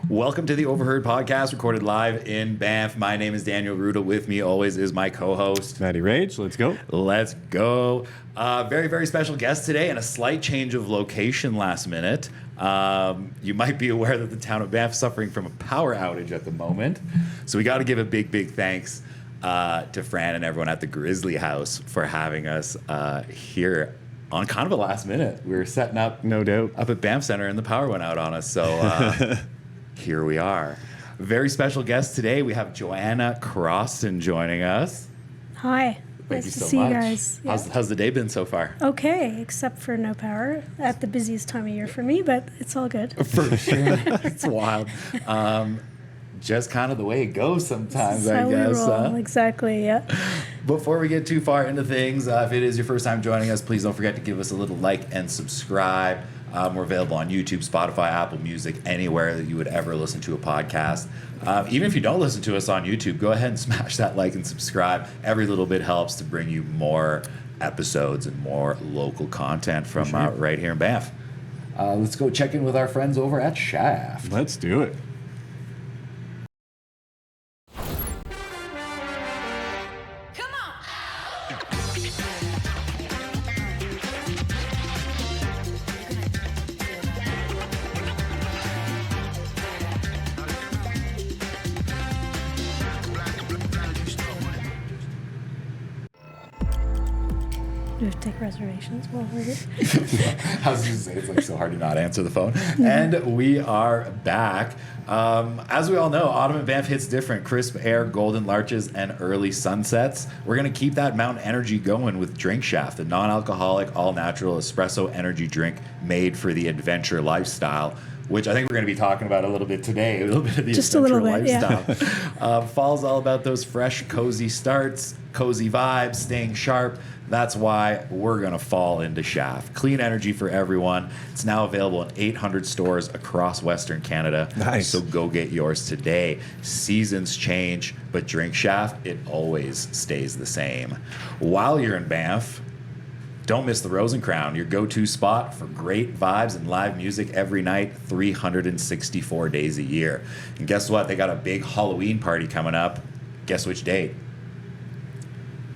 Welcome to the Overheard Podcast, recorded live in Banff. My name is Daniel Ruedl. With me always is my co-host, Matty Rage. Let's go. Let's go. Very, very special guest today and a slight change of location last minute. You might be aware that the town of Banff is suffering from a power outage at the moment. So we got to give a big, big thanks to Fran and everyone at the Grizzly House for having us here on kind of a last minute. We were setting up, no doubt, up at Banff Center and the power went out on us. So here we are. Very special guest today. We have Joanna Croston joining us. Hi. Thank nice you to so see much. you guys. Yeah. How's the day been so far? Okay, except for no power at the busiest time of year for me, but it's all good. For sure. It's wild. Just kind of the way it goes sometimes, I guess. Exactly, yeah. Before we get too far into things, if it is your first time joining us, please don't forget to give us a little like and subscribe. We're available on YouTube, Spotify, Apple Music, anywhere that you would ever listen to a podcast. Even if you don't listen to us on YouTube, go ahead and smash that like and subscribe. Every little bit helps to bring you more episodes and more local content from right here in Banff. Let's go check in with our friends over at Shaft. Let's do it. Do we have to take reservations while we're here? I was going to say, it's like so hard to not answer the phone. And we are back. As we all know, autumn in Banff hits different. Crisp air, golden larches, and early sunsets. We're going to keep that mountain energy going with Drink Shaft, a non-alcoholic, all-natural espresso energy drink made for the adventure lifestyle, which I think we're going to be talking about a little bit today. A little bit of the Just adventure a little bit, lifestyle. Yeah. Fall's all about those fresh, cozy starts, cozy vibes, staying sharp. That's why we're going to fall into Shaft. Clean energy for everyone. It's now available in 800 stores across Western Canada. Nice. So go get yours today. Seasons change, but Drink Shaft, it always stays the same. While you're in Banff, don't miss the Rose and Crown, your go-to spot for great vibes and live music every night, 364 days a year. And guess what? They got a big Halloween party coming up. Guess which date?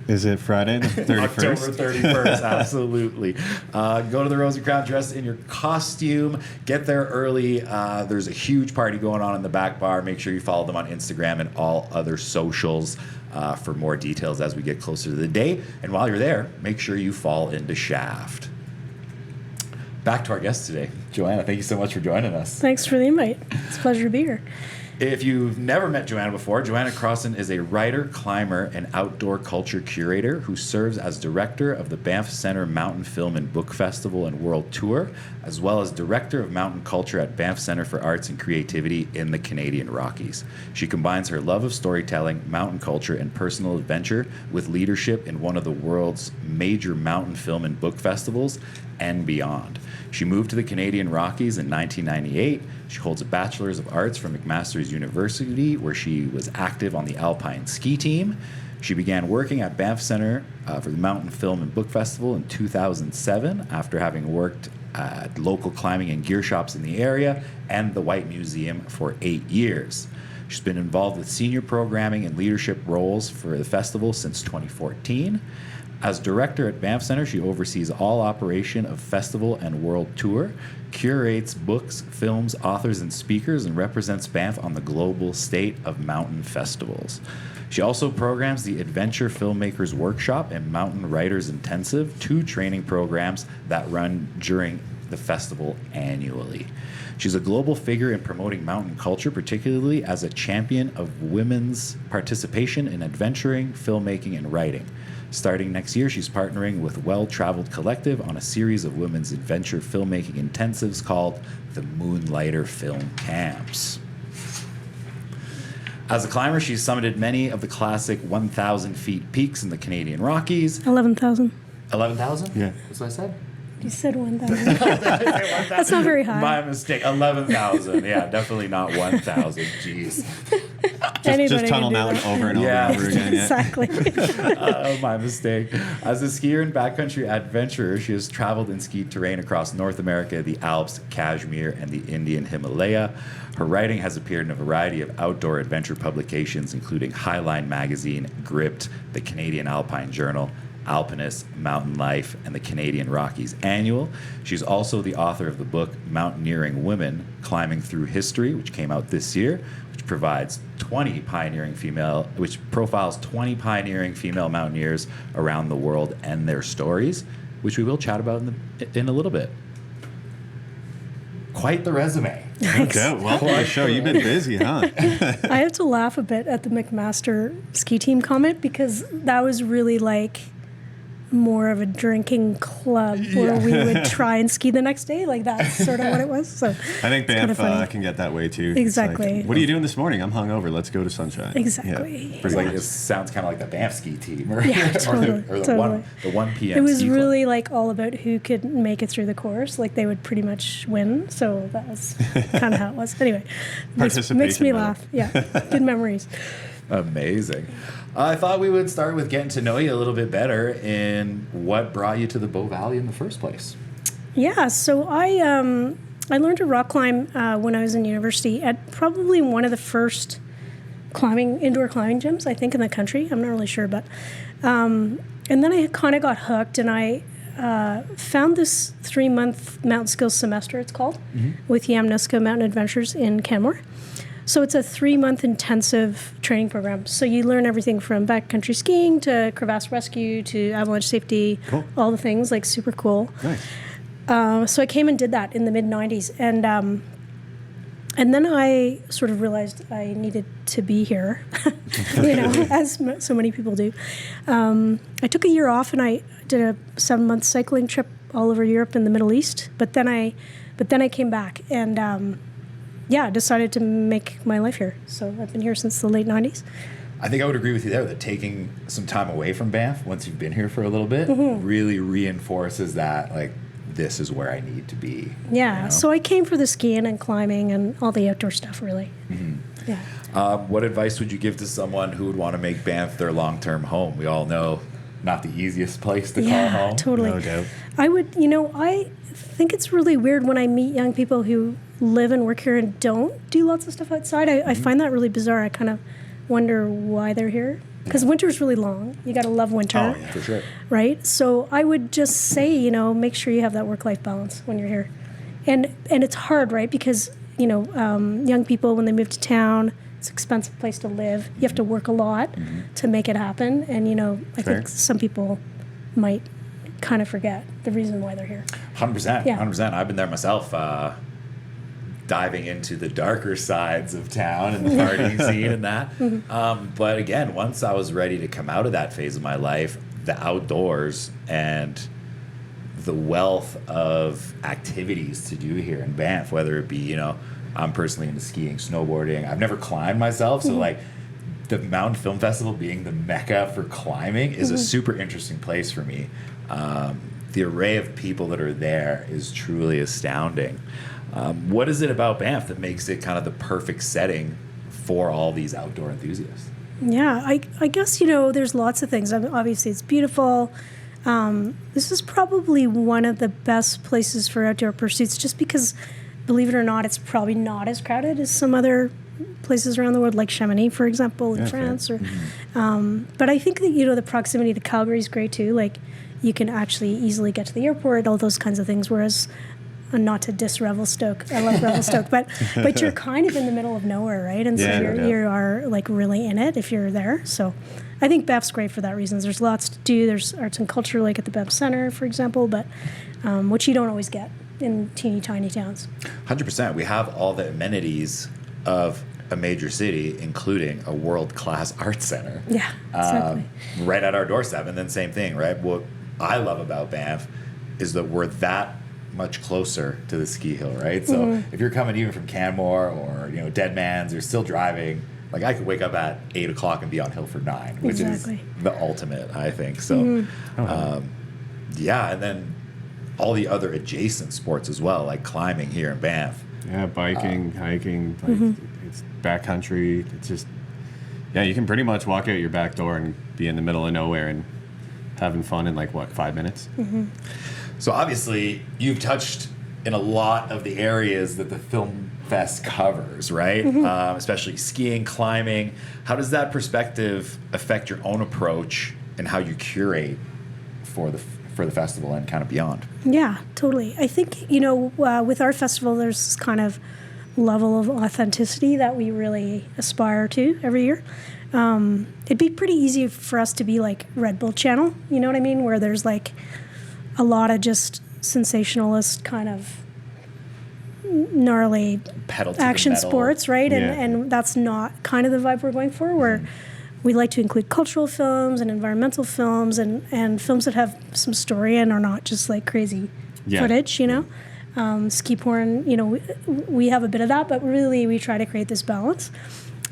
Is it Friday the 31st? October 31st, absolutely. Go to the Rose and Crown dressed in your costume. Get there early. There's a huge party going on in the back bar. Make sure you follow them on Instagram and all other socials for more details as we get closer to the day. And while you're there, make sure you fall into Shaft. Back to our guest today. Joanna, thank you so much for joining us. Thanks for the invite. It's a pleasure to be here. If you've never met Joanna before, Joanna Croston is a writer, climber, and outdoor culture curator who serves as director of the Banff Center Mountain Film and Book Festival and World Tour, as well as director of mountain culture at Banff Center for Arts and Creativity in the Canadian Rockies. She combines her love of storytelling, mountain culture, and personal adventure with leadership in one of the world's major mountain film and book festivals and beyond. She moved to the Canadian Rockies in 1998. She holds a Bachelor's of Arts from McMaster's University, where she was active on the Alpine ski team. She began working at Banff Center for the Mountain Film and Book Festival in 2007, after having worked at local climbing and gear shops in the area and the White Museum for 8 years. She's been involved with senior programming and leadership roles for the festival since 2014. As director at Banff Center, she oversees all operation of festival and world tour, curates books, films, authors, and speakers, and represents Banff on the global state of mountain festivals. She also programs the Adventure Filmmakers Workshop and Mountain Writers Intensive, 2 training programs that run during the festival annually. She's a global figure in promoting mountain culture, particularly as a champion of women's participation in adventuring, filmmaking, and writing. Starting next year, she's partnering with Well Traveled Collective on a series of women's adventure filmmaking intensives called the Moonlighter Film Camps. As a climber, she's summited many of the classic 1,000 feet peaks in the Canadian Rockies. 11,000. 11,000? Yeah. That's what I said? You said 1,000. That's not very high. My mistake. 11,000. Yeah, definitely not 1,000. Jeez. Just Tunnel Mountain over and over and over again. Yeah. Exactly. My mistake. As a skier and backcountry adventurer, she has traveled and skied terrain across North America, the Alps, Kashmir, and the Indian Himalaya. Her writing has appeared in a variety of outdoor adventure publications, including Highline Magazine, Gripped, the Canadian Alpine Journal, Alpinist, Mountain Life, and the Canadian Rockies Annual. She's also the author of the book Mountaineering Women, Climbing Through History, which came out this year, which profiles 20 pioneering female mountaineers around the world and their stories, which we will chat about in a little bit. Quite the resume. Okay, welcome to the show. You've been busy, huh? I have to laugh a bit at the McMaster ski team comment because that was really like more of a drinking club where we would try and ski the next day. Like that's sort of what it was. So I think Banff can get that way too. Exactly. Like, what are you doing this morning? I'm hungover. Let's go to Sunshine. Exactly. Yeah, It's like it sounds kind of like the Banff ski team, or, Yeah, totally, or the totally. 1 p.m. It was ski club. really like all about who could make it through the course. Like they would pretty much win. So that was kind of how it was. Anyway, makes me Participation laugh. Yeah, good memories. Amazing. I thought we would start with getting to know you a little bit better in what brought you to the Bow Valley in the first place. Yeah, so I learned to rock climb when I was in university at probably one of the first indoor climbing gyms, I think, in the country. I'm not really sure, but and then I kind of got hooked, and I found this 3-month mountain skills semester, it's called, with Yamnuska Mountain Adventures in Canmore. So it's a 3-month intensive training program. So you learn everything from backcountry skiing to crevasse rescue to avalanche safety, all the things, like super cool. Nice. So I came and did that in the mid-90s. And then I sort of realized I needed to be here, as so many people do. I took a year off and I did a 7-month cycling trip all over Europe and the Middle East. But then I came back and decided to make my life here. So I've been here since the late 90s. I think I would agree with you there that taking some time away from Banff once you've been here for a little bit really reinforces that, like, this is where I need to be. Yeah, so I came for the skiing and climbing and all the outdoor stuff, really. Yeah. What advice would you give to someone who would want to make Banff their long-term home? We all know not the easiest place to call home. Totally. No doubt. I would, I think it's really weird when I meet young people who live and work here and don't do lots of stuff outside. I find that really bizarre. I kind of wonder why they're here. Because winter's really long. You got to love winter. Oh, yeah, for sure. Right? So I would just say, make sure you have that work-life balance when you're here. And it's hard, right? Because, young people, when they move to town, it's an expensive place to live. You have to work a lot to make it happen. And, I think some people might kind of forget the reason why they're here. 100%. Yeah. 100%. I've been there myself, diving into the darker sides of town and the partying scene and that. But again, once I was ready to come out of that phase of my life, the outdoors and the wealth of activities to do here in Banff, whether it be, I'm personally into skiing, snowboarding. I've never climbed myself, so like the Mountain Film Festival being the mecca for climbing is a super interesting place for me. The array of people that are there is truly astounding. What is it about Banff that makes it kind of the perfect setting for all these outdoor enthusiasts? Yeah, I guess, there's lots of things. Obviously, it's beautiful. This is probably one of the best places for outdoor pursuits just because, believe it or not, it's probably not as crowded as some other places around the world, like Chamonix, for example, in France. Or, but I think that, the proximity to Calgary is great, too. Like, you can actually easily get to the airport, all those kinds of things, whereas... not to diss Revelstoke. I love Revelstoke, but you're kind of in the middle of nowhere, right? And so you are like really in it if you're there. So I think Banff's great for that reason. There's lots to do. There's arts and culture, like at the Banff Center, for example, but which you don't always get in teeny tiny towns. 100%. We have all the amenities of a major city, including a world-class arts center. Yeah, exactly. Right at our doorstep. And then same thing, right? What I love about Banff is that we're that much closer to the ski hill, right? So if you're coming even from Canmore or Dead Man's, you're still driving. Like I could wake up at 8 o'clock and be on hill for 9, which is the ultimate, I think. So, and then all the other adjacent sports as well, like climbing here in Banff. Yeah, biking, hiking, it's backcountry. It's just Yeah, you can pretty much walk out your back door and be in the middle of nowhere and having fun in 5 minutes. Mm-hmm. So obviously, you've touched in a lot of the areas that the Film Fest covers, right? Mm-hmm. Especially skiing, climbing. How does that perspective affect your own approach and how you curate for the festival and kind of beyond? Yeah, totally. I think, with our festival, there's this kind of level of authenticity that we really aspire to every year. It'd be pretty easy for us to be like Red Bull Channel, you know what I mean? Where there's like a lot of just sensationalist kind of gnarly action sports, right? Yeah. And that's not kind of the vibe we're going for. Where we like to include cultural films and environmental films and films that have some story and are not just like crazy footage, ski porn, we have a bit of that, but really we try to create this balance.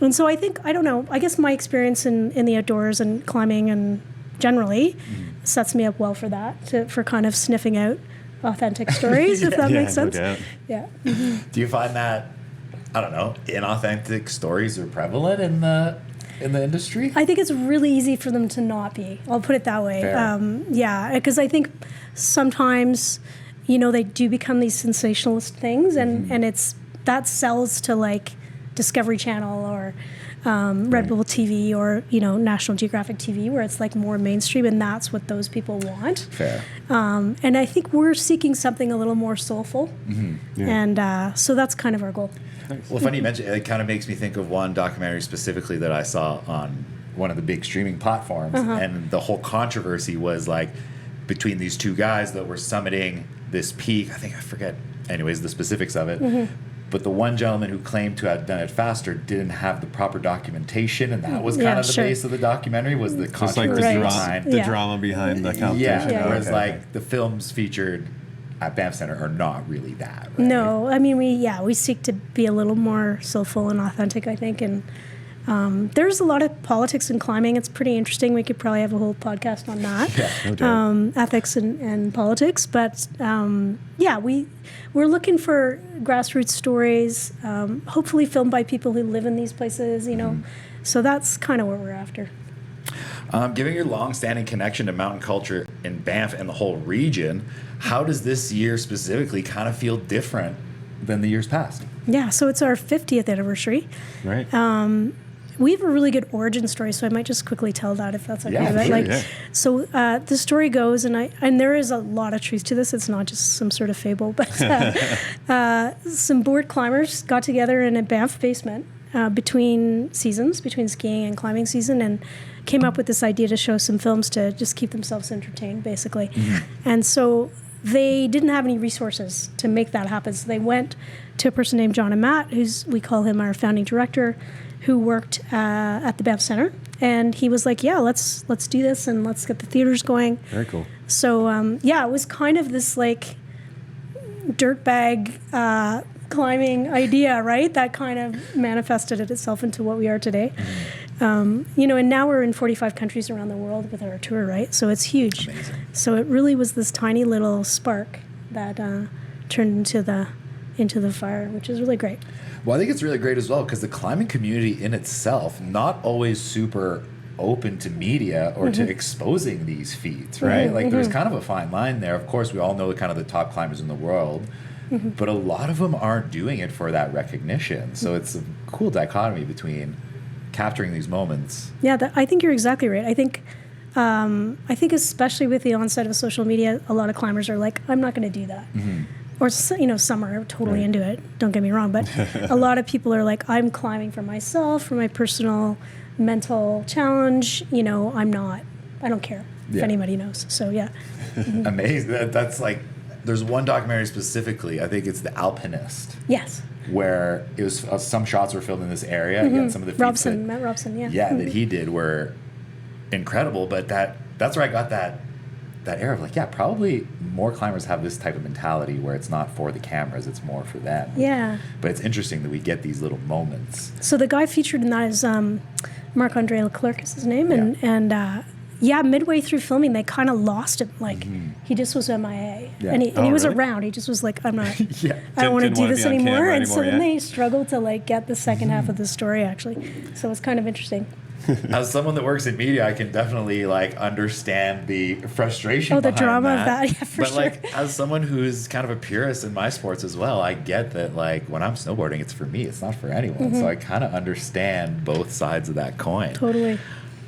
And so I think, I guess my experience in the outdoors and climbing and generally sets me up well for that, for kind of sniffing out authentic stories, if that makes sense. No doubt. Yeah. Do you find that, inauthentic stories are prevalent in the industry? I think it's really easy for them to not be. I'll put it that way. Fair. Because I think sometimes, they do become these sensationalist things, and that sells to like Discovery Channel or Red Bull TV or National Geographic TV, where it's like more mainstream, and that's what those people want. Fair. And I think we're seeking something a little more soulful, and so that's kind of our goal. Well, funny you mention it, kind of makes me think of one documentary specifically that I saw on one of the big streaming platforms, and the whole controversy was like between these two guys that were summiting this peak. I forget, anyways, the specifics of it. But the one gentleman who claimed to have done it faster didn't have the proper documentation, and that was kind of the base of the documentary, was the controversy behind the drama behind the competition. Whereas like the films featured at Banff Center are not really that, right? No, I mean, we seek to be a little more soulful and authentic, I think, and there's a lot of politics in climbing. It's pretty interesting. We could probably have a whole podcast on that. Yeah, no doubt. Ethics and politics, but we're looking for grassroots stories, hopefully filmed by people who live in these places, so that's kind of what we're after. Given your long-standing connection to mountain culture in Banff and the whole region, how does this year specifically kind of feel different than the years past? Yeah, so it's our 50th anniversary. Right. We have a really good origin story, so I might just quickly tell that if that's okay. Yeah, sure, So the story goes, and there is a lot of truth to this. It's not just some sort of fable, but some board climbers got together in a Banff basement between seasons, between skiing and climbing season, and came up with this idea to show some films to just keep themselves entertained, basically. And so they didn't have any resources to make that happen. So they went to a person named John and Matt, we call him our founding director, who worked at the Banff Center, and he was like, "Yeah, let's do this, and let's get the theaters going." Very cool. So it was kind of this like dirtbag climbing idea, right? That kind of manifested itself into what we are today. And now we're in 45 countries around the world with our tour, right? So it's huge. Amazing. So it really was this tiny little spark that turned into the fire, which is really great. Well, I think it's really great as well because the climbing community in itself, not always super open to media or to exposing these feats, right? Like there's kind of a fine line there. Of course, we all know kind of the top climbers in the world, but a lot of them aren't doing it for that recognition. So it's a cool dichotomy between capturing these moments. Yeah, I think you're exactly right. I think especially with the onset of social media, a lot of climbers are like, I'm not going to do that. Or, some are totally into it, don't get me wrong, but a lot of people are like, I'm climbing for myself, for my personal mental challenge, I don't care if anybody knows. So, yeah. Amazing. That's like, there's one documentary specifically, I think it's The Alpinist. Yes. Where it was, some shots were filmed in this area, and some of the feats Matt Robson, that he did were incredible, but that's where I got that air of like, probably more climbers have this type of mentality where it's not for the cameras, it's more for them. Yeah. But it's interesting that we get these little moments. So the guy featured in that is Marc-Andre Leclerc is his name, and midway through filming, they kind of lost him. Like, he just was MIA. Yeah. And he was really? around. He just was like, I'm not, Yeah. I don't want to Didn't do wanna this be on anymore. camera And so then anymore, they struggled to, like, get the second half of the story, actually. So it's kind of interesting. as someone that works in media, I can definitely like understand the frustration. Oh, the behind drama of that. that, yeah, for but sure. like as someone who's kind of a purist in my sports as well, I get that like when I'm snowboarding, it's for me. It's not for anyone. So I kind of understand both sides of that coin. Totally.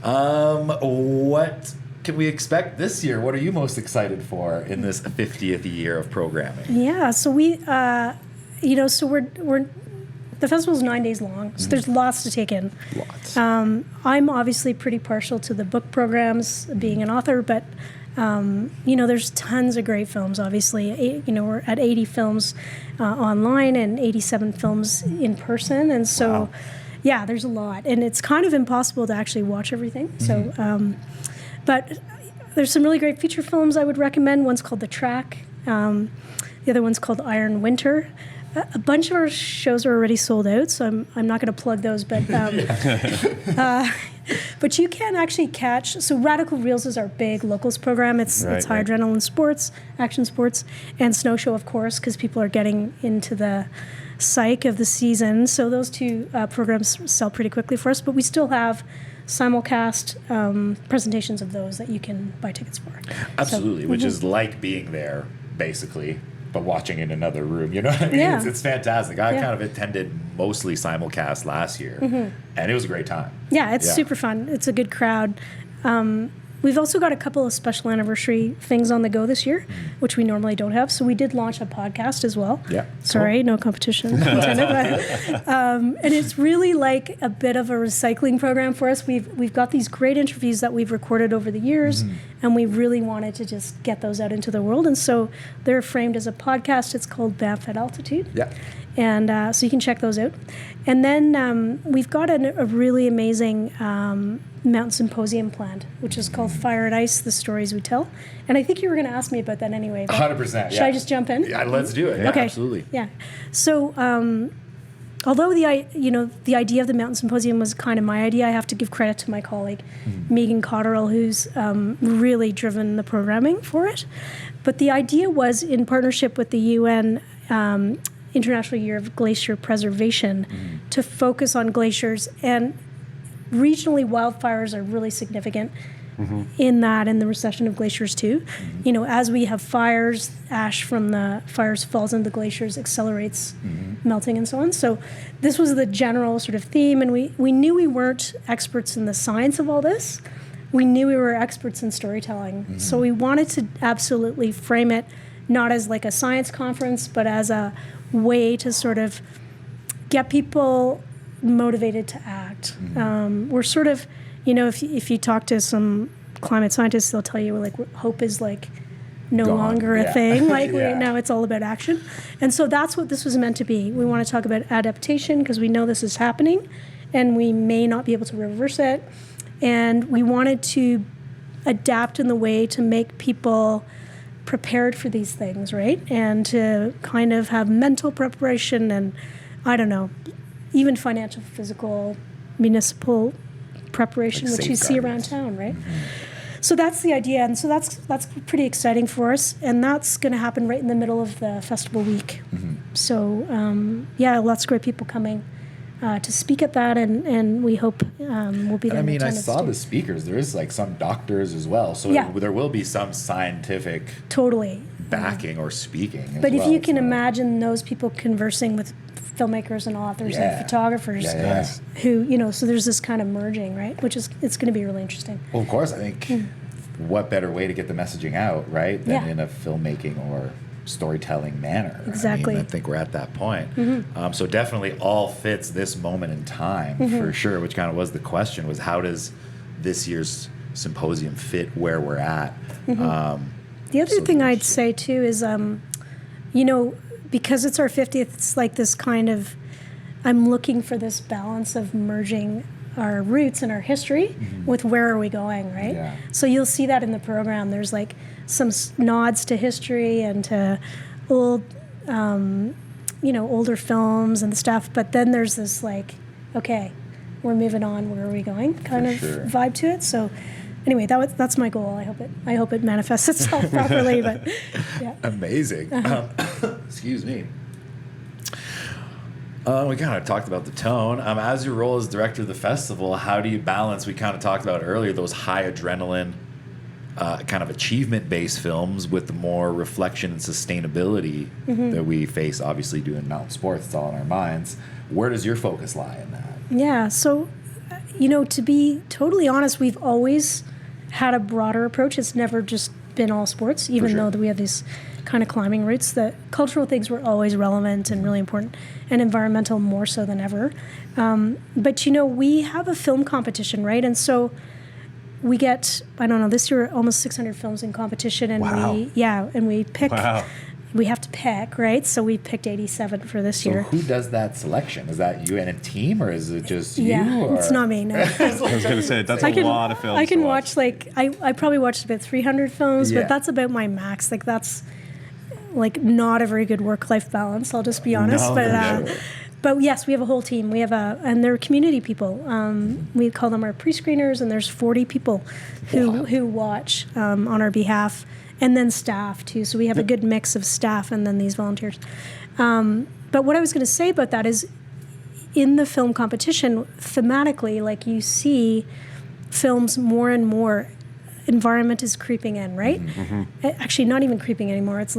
What can we expect this year? What are you most excited for in this 50th year of programming? Yeah, so we, so we're the festival's 9 days long, so there's lots to take in. Lots. I'm obviously pretty partial to the book programs, being an author, but there's tons of great films. Obviously, we're at 80 films online and 87 films in person, and so. Wow. Yeah, there's a lot, and it's kind of impossible to actually watch everything. So, but there's some really great feature films I would recommend. One's called The Track. The other one's called Iron Winter. A bunch of our shows are already sold out, so I'm not going to plug those. But but you can actually catch. So Radical Reels is our big locals program. It's high adrenaline sports, action sports, and snow show, of course, because people are getting into the psych of the season. So those two programs sell pretty quickly for us, but we still have simulcast presentations of those that you can buy tickets for. Absolutely, So, which is like being there, basically, but watching in another room. You know what I mean? Yeah. It's fantastic. I kind of attended mostly simulcast last year, and it was a great time. Yeah, it's super fun. It's a good crowd. We've also got a couple of special anniversary things on the go this year, which we normally don't have. So we did launch a podcast as well. Yeah. Sorry, no competition intended. But, and it's really like a bit of a recycling program for us. We've got these great interviews that we've recorded over the years, and we really wanted to just get those out into the world. And so they're framed as a podcast. It's called Banff at Altitude. Yeah. And so you can check those out. And then we've got a really amazing mountain symposium planned, which is called Fire and Ice, The Stories We Tell. And I think you were going to ask me about that anyway. 100%. Should I just jump in? Yeah, let's do it. Yeah, Okay. absolutely. Yeah. So although the idea of the mountain symposium was kind of my idea, I have to give credit to my colleague, Megan Cotterill, who's really driven the programming for it. But the idea was in partnership with the UN International Year of Glacier Preservation to focus on glaciers, and regionally wildfires are really significant in that, and the recession of glaciers too. As we have fires, ash from the fires falls into the glaciers, accelerates melting and so on. So this was the general sort of theme, and we knew we weren't experts in the science of all this. We knew we were experts in storytelling. So we wanted to absolutely frame it not as like a science conference, but as a way to sort of get people motivated to act. We're sort of, if you talk to some climate scientists, they'll tell you like hope is like no longer a thing. Like now it's all about action. And so that's what this was meant to be. We want to talk about adaptation because we know this is happening and we may not be able to reverse it. And we wanted to adapt in the way to make people prepared for these things, right? And to kind of have mental preparation and, I don't know, even financial, physical, municipal preparation, like which you see around town, right? So that's the idea, and so that's pretty exciting for us, and that's going to happen right in the middle of the festival week. So lots of great people coming to speak at that, and we hope we'll be there. I mean, I attendance saw too. the speakers. There is like some doctors as well, so there will be some scientific Totally backing or speaking. But if you can imagine those people conversing with filmmakers and authors and photographers who, so there's this kind of merging, right? Which is, it's going to be really interesting. Well, of course, I think what better way to get the messaging out, right, than in a filmmaking or storytelling manner. Exactly. I think we're at that point. So definitely all fits this moment in time for sure, which kind of was the question, was how does this year's symposium fit where we're at? The other thing I'd say too is, because it's our 50th, it's like this kind of, I'm looking for this balance of merging our roots and our history with where are we going, right? Yeah. So you'll see that in the program. There's like some nods to history and to old, older films and stuff. But then there's this like, okay, we're moving on. Where are we going? Kind of vibe to it. So anyway, that's my goal. I hope it manifests itself properly. But yeah. Amazing. Excuse me. We kind of talked about the tone. As your role as director of the festival, how do you balance, we kind of talked about earlier, those high adrenaline, kind of achievement-based films with the more reflection and sustainability that we face, obviously, doing mountain sports. It's all in our minds. Where does your focus lie in that? Yeah, so, to be totally honest, we've always had a broader approach. It's never just been all sports, even though that we have these kind of climbing routes. The cultural things were always relevant and really important, and environmental more so than ever. But we have a film competition, right? And so we get, I don't know, this year almost 600 films in competition, and we pick. Wow. We have to pick, right? So we picked 87 for this year. So who does that selection? Is that you and a team, or is it just you? Yeah, or? it's not me, no. I was going to say, that's a lot of films. I can to watch, I probably watched about 300 films, but that's about my max. That's, not a very good work-life balance, I'll just be honest. But yes, we have a whole team. We have and they're community people. We call them our pre-screeners, and there's 40 people who watch on our behalf. And then staff, too. So we have a good mix of staff and then these volunteers. But what I was going to say about that is in the film competition, thematically, you see films more and more, environment is creeping in, right? Mm-hmm. Actually, not even creeping anymore. It's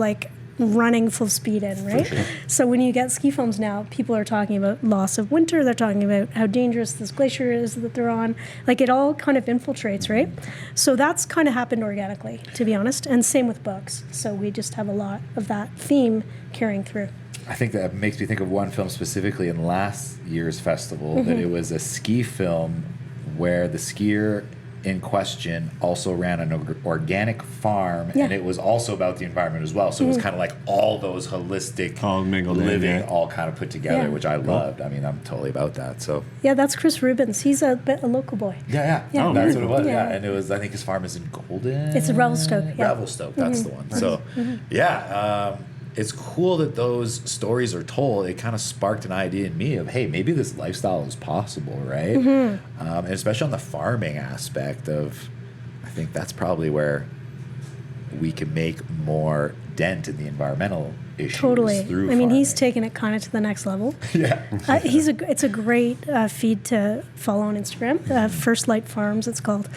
running full speed in, right? Sure. So when you get ski films now, people are talking about loss of winter. They're talking about how dangerous this glacier is that they're on. It all kind of infiltrates, right? So that's kind of happened organically, to be honest. And same with books. So we just have a lot of that theme carrying through. I think that makes me think of one film specifically in last year's festival, that it was a ski film where the skier in question also ran an organic farm, and it was also about the environment as well. So it was kind of all those holistic all mingled living, all kind of put together, which I loved. I mean, I'm totally about that. So that's Chris Rubens. He's a local boy. Yeah. Oh, that's what it was. Yeah, and it was. I think his farm is in Golden. It's Revelstoke. Yeah. Revelstoke. That's the one. So, it's cool that those stories are told. It kind of sparked an idea in me of, hey, maybe this lifestyle is possible, right? And especially on the farming aspect of, I think that's probably where we can make more dent in the environmental issues. Totally. Through farming. He's taken it kind of to the next level. It's a great feed to follow on Instagram. First Light Farms, it's called.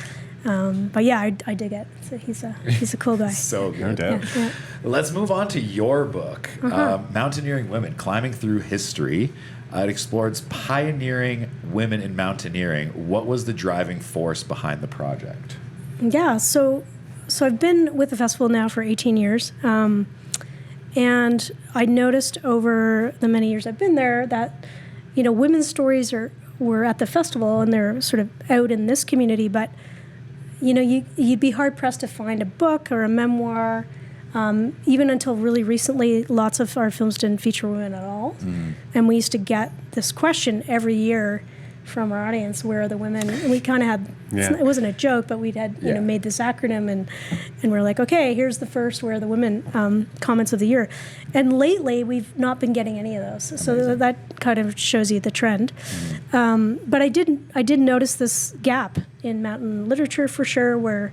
But I dig it. So he's a cool guy. So good. No doubt. Yeah. Let's move on to your book, Mountaineering Women, Climbing Through History. It explores pioneering women in mountaineering. What was the driving force behind the project? Yeah, so I've been with the festival now for 18 years. And I noticed over the many years I've been there that, women's stories were at the festival and they're sort of out in this community, but you'd be hard-pressed to find a book or a memoir. Even until really recently, lots of our films didn't feature women at all. And we used to get this question every year from our audience, where are the women? And we kind of had, it wasn't a joke, but we'd had made this acronym, and we're like, okay, here's the first where are the women comments of the year. And lately, we've not been getting any of those. So that kind of shows you the trend. But I did notice this gap in mountain literature for sure, where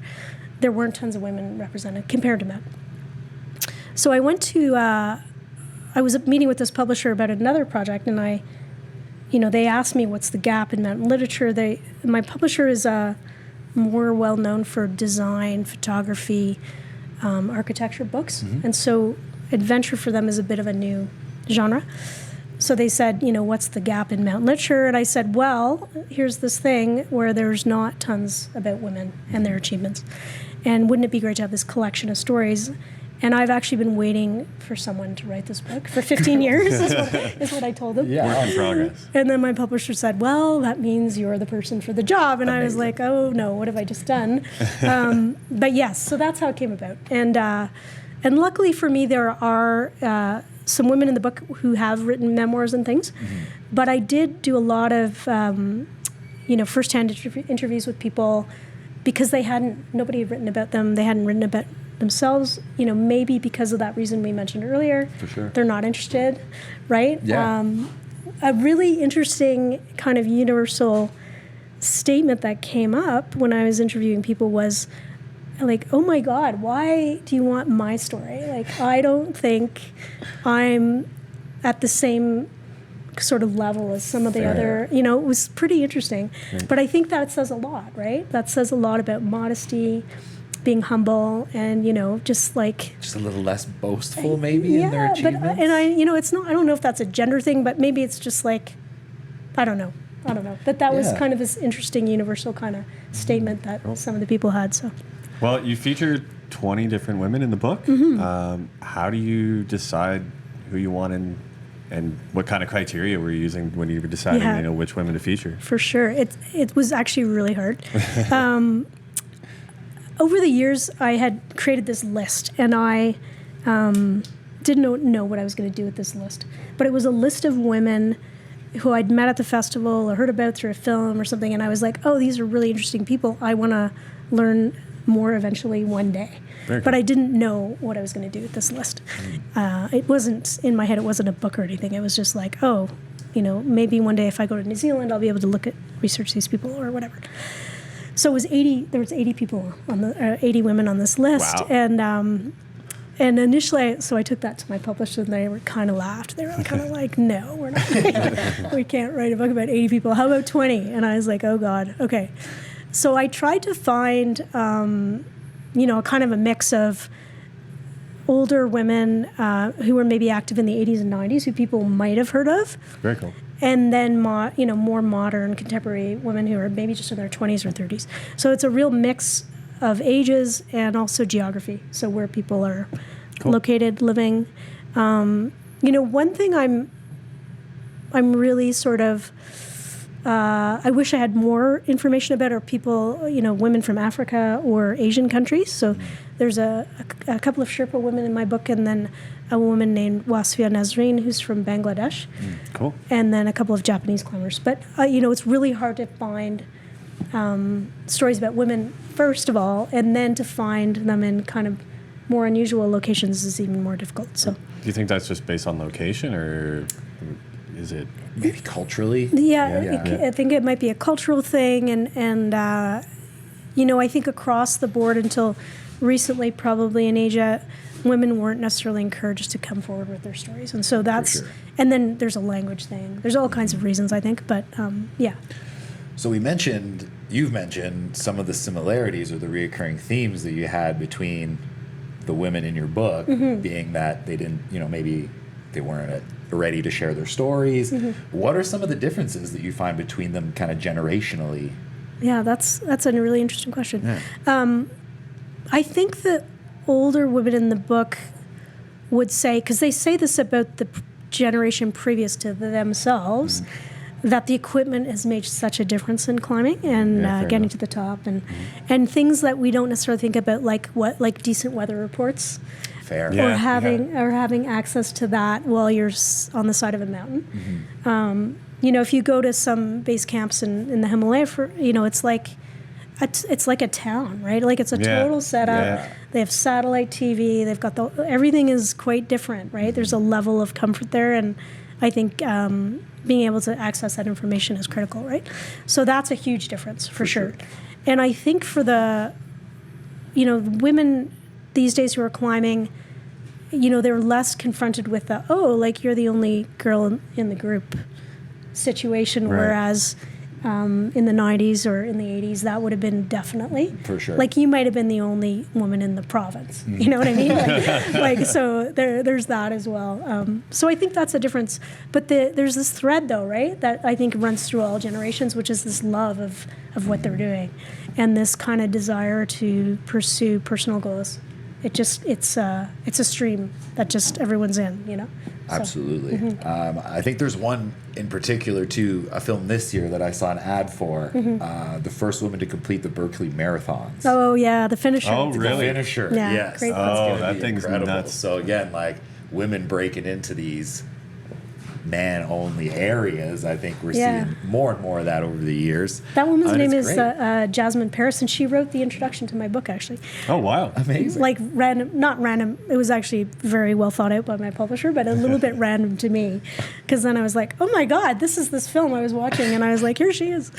there weren't tons of women represented compared to men. So I went to, I was meeting with this publisher about another project, and they asked me what's the gap in mountain literature. My publisher is more well known for design, photography, architecture books, and so adventure for them is a bit of a new genre. So they said, what's the gap in mountain literature? And I said, well, here's this thing where there's not tons about women and their achievements, and wouldn't it be great to have this collection of stories? And I've actually been waiting for someone to write this book for 15 years, is what I told them. Yeah, work in progress. And then my publisher said, well, that means you're the person for the job. And I was like, oh, no, what have I just done? But yes, so that's how it came about. And luckily for me, there are some women in the book who have written memoirs and things. But I did do a lot of, firsthand interviews with people, because nobody had written about them. They hadn't written about themselves, maybe because of that reason we mentioned earlier. For sure. They're not interested, right? Yeah. A really interesting kind of universal statement that came up when I was interviewing people was oh my God, why do you want my story? I don't think I'm at the same sort of level as some of the other, it was pretty interesting. But I think that says a lot, right? That says a lot about modesty, being humble, and, just a little less boastful maybe in their achievements. But, and it's not, I don't know if that's a gender thing, but maybe it's just I don't know. But that was kind of this interesting universal kind of statement that some of the people had. So, well, you featured 20 different women in the book. How do you decide who you want and what kind of criteria were you using when you were deciding, which women to feature? For sure. It was actually really hard. Over the years, I had created this list, and I didn't know what I was going to do with this list. But it was a list of women who I'd met at the festival or heard about through a film or something, and I was like, oh, these are really interesting people. I want to learn more eventually one day. Very but cool. I didn't know what I was going to do with this list. It wasn't, in my head, it wasn't a book or anything. It was just like, maybe one day if I go to New Zealand, I'll be able to research these people or whatever. So it was 80, there was 80 people on the, 80 women on this list. Wow. And initially, so I took that to my publisher, and they were kind of laughed. They were kind of like, no, we're not, we can't write a book about 80 people. How about 20? And I was like, oh God, okay. So I tried to find, kind of a mix of older women who were maybe active in the 80s and 90s, who people might have heard of. Very cool. And then, more modern, contemporary women who are maybe just in their 20s or 30s. So it's a real mix of ages and also geography. So where people are located, living. One thing I'm really sort of, I wish I had more information about are people, women from Africa or Asian countries. So there's a couple of Sherpa women in my book, and then a woman named Wasfia Nazreen, who's from Bangladesh. Cool. And then a couple of Japanese climbers. But, it's really hard to find stories about women, first of all, and then to find them in kind of more unusual locations is even more difficult. So, do you think that's just based on location, or is it maybe culturally? Yeah. I think it might be a cultural thing, and I think across the board until recently, probably in Asia, women weren't necessarily encouraged to come forward with their stories, and so that's. Sure. And then there's a language thing. There's all kinds of reasons, I think, but yeah. So you've mentioned some of the similarities or the reoccurring themes that you had between the women in your book, being that they didn't, maybe they weren't ready to share their stories. What are some of the differences that you find between them kind of generationally? Yeah, that's a really interesting question. Yeah. I think that older women in the book would say, because they say this about the generation previous to themselves, that the equipment has made such a difference in climbing and getting to the top, and things that we don't necessarily think about, like decent weather reports, Fair. or having access to that while you're on the side of a mountain. If you go to some base camps in the Himalaya, it's like a town, right? Like it's a total setup. Yeah. They have satellite TV. They've got everything is quite different, right? There's a level of comfort there, and I think being able to access that information is critical, right? So that's a huge difference for sure. And I think for the women these days who are climbing, they're less confronted with you're the only girl in the group situation, whereas in the 90s or in the 80s, that would have been definitely. For sure. Like you might have been the only woman in the province. You know what I mean? So there's that as well. So I think that's a difference. But there's this thread, though, right, that I think runs through all generations, which is this love of what they're doing and this kind of desire to pursue personal goals. It's a stream that just everyone's in, So. Absolutely. I think there's one in particular, too, a film this year that I saw an ad for, the first woman to complete the Berkeley marathons. Oh, yeah, the finisher. Oh, The really? finisher, Yeah, yes. great. That's gonna that be thing's incredible. nuts. So again, women breaking into these man-only areas, I think we're seeing more and more of that over the years. That woman's name is great. Jasmine Paris, and she wrote the introduction to my book, actually. Oh, wow. Amazing. Not random. It was actually very well thought out by my publisher, but a little bit random to me, because then I was like, oh my God, this is this film I was watching, and I was like, here she is.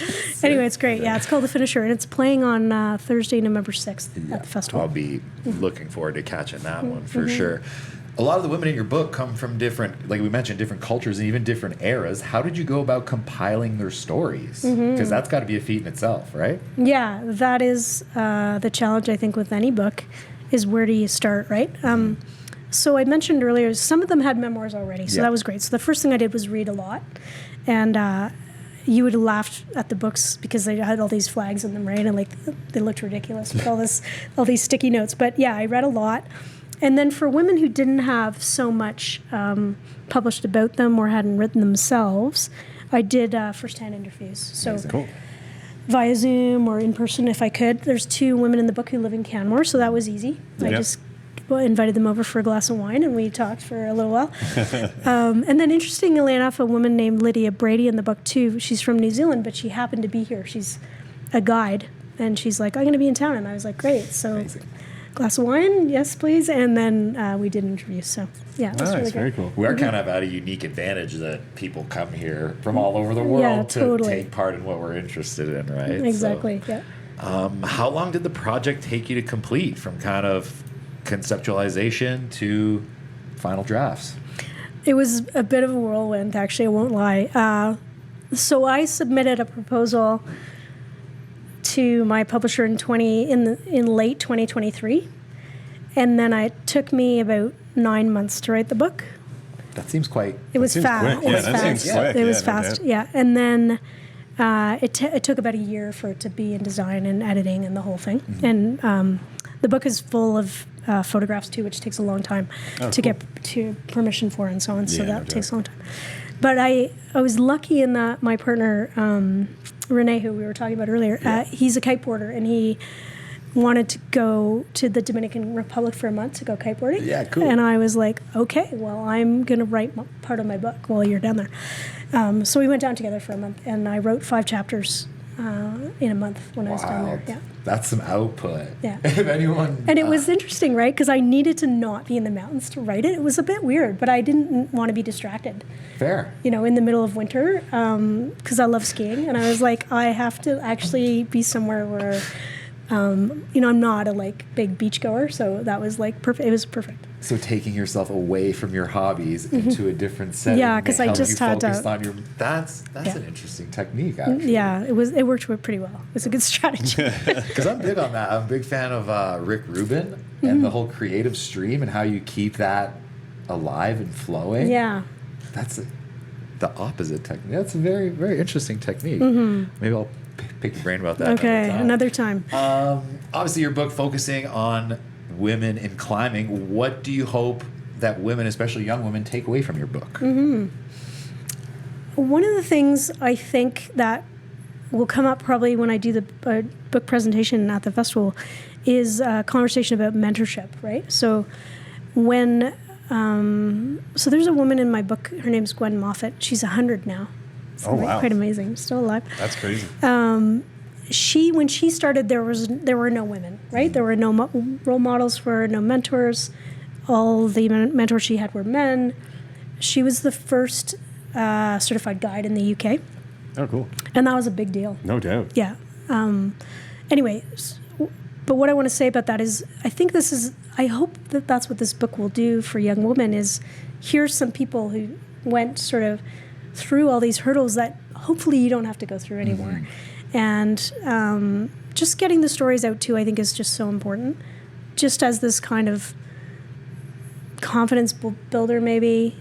Anyway, it's great. Yeah, it's called The Finisher, and it's playing on Thursday, November 6th at the festival. I'll be looking forward to catching that one for sure. A lot of the women in your book come from different, like we mentioned, different cultures and even different eras. How did you go about compiling their stories? Because that's got to be a feat in itself, right? Yeah, that is the challenge, I think, with any book, is where do you start, right? So I mentioned earlier, some of them had memoirs already, so that was great. So the first thing I did was read a lot, and you would laugh at the books because they had all these flags in them, right? And like they looked ridiculous with all these sticky notes. But yeah, I read a lot. And then for women who didn't have so much published about them or hadn't written themselves, I did first-hand interviews. So Cool. via Zoom or in person if I could. There's 2 women in the book who live in Canmore, so that was easy. I just invited them over for a glass of wine and we talked for a little while. And then interestingly enough, a woman named Lydia Brady in the book too. She's from New Zealand, but she happened to be here. She's a guide, and she's like, I'm going to be in town. And I was like, great. So Amazing. glass of wine, yes, please. And then we did interviews. So yeah, it was really very good. cool. We are kind of at a unique advantage that people come here from all over the world to take part in what we're interested in, right? Exactly, So, how long did the project take you to complete, from kind of conceptualization to final drafts? It was a bit of a whirlwind, actually, I won't lie. So I submitted a proposal to my publisher in late 2023, and then it took me about 9 months to write the book. That seems quite... It was fast. Quick. It was No fast. doubt. Yeah, and then it took about a year for it to be in design and editing and the whole thing. And the book is full of photographs too, which takes a long time to get to permission for and so on. So that takes a long time. But I was lucky in that my partner, Renee, who we were talking about earlier, he's a kiteboarder, and he wanted to go to the Dominican Republic for a month to go kiteboarding. Yeah, cool. And I was like, okay, well, I'm going to write part of my book while you're down there. So we went down together for a month, and I wrote 5 chapters in a month when I was down there. Yeah. That's some output. Yeah. If anyone... And it was interesting, right? Because I needed to not be in the mountains to write it. It was a bit weird, but I didn't want to be distracted. Fair. In the middle of winter, because I love skiing. And I was like, I have to actually be somewhere where, I'm not a big beach goer. So that was perfect. It was perfect. So taking yourself away from your hobbies into a different setting. Yeah, because I just had to. On your, that's an interesting technique, actually. Yeah, it worked pretty well. It was a good strategy. Because I'm big on that. I'm a big fan of Rick Rubin and the whole creative stream and how you keep that alive and flowing. Yeah. That's the opposite technique. That's a very, very interesting technique. Maybe I'll pick your brain about that. Okay, another time. Obviously, your book focusing on women in climbing. What do you hope that women, especially young women, take away from your book? One of the things I think that will come up probably when I do the book presentation at the festival is a conversation about mentorship, right? So when so there's a woman in my book, her name's Gwen Moffat. She's 100 now. So wow. Quite amazing. Still alive. That's crazy. When she started, there were no women, right? There were no role models for her, no mentors. All the mentors she had were men. She was the first certified guide in the UK. Oh, cool. And that was a big deal. No doubt. Yeah. Anyway, but what I want to say about that is I hope that that's what this book will do for young women is here's some people who went sort of through all these hurdles that hopefully you don't have to go through anymore. And just getting the stories out too, I think, is just so important. Just as this kind of confidence builder, maybe,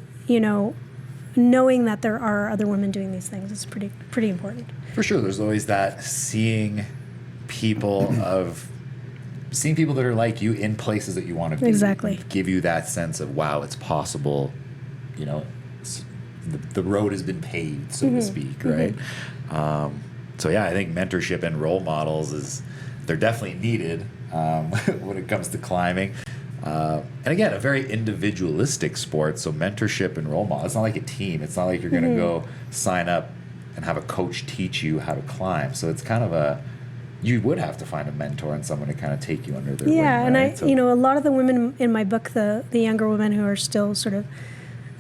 knowing that there are other women doing these things is pretty important. For sure, there's always that seeing people that are like you in places that you want to be. Exactly. Give you that sense of, wow, it's possible. The road has been paved, so to speak, right? So yeah, I think mentorship and role models they're definitely needed when it comes to climbing. And again, a very individualistic sport, so mentorship and role model. It's not like a team. It's not like you're going to go sign up and have a coach teach you how to climb. So it's kind of you would have to find a mentor and someone to kind of take you under their wing. Yeah, and right? a lot of the women in my book, the younger women who are still sort of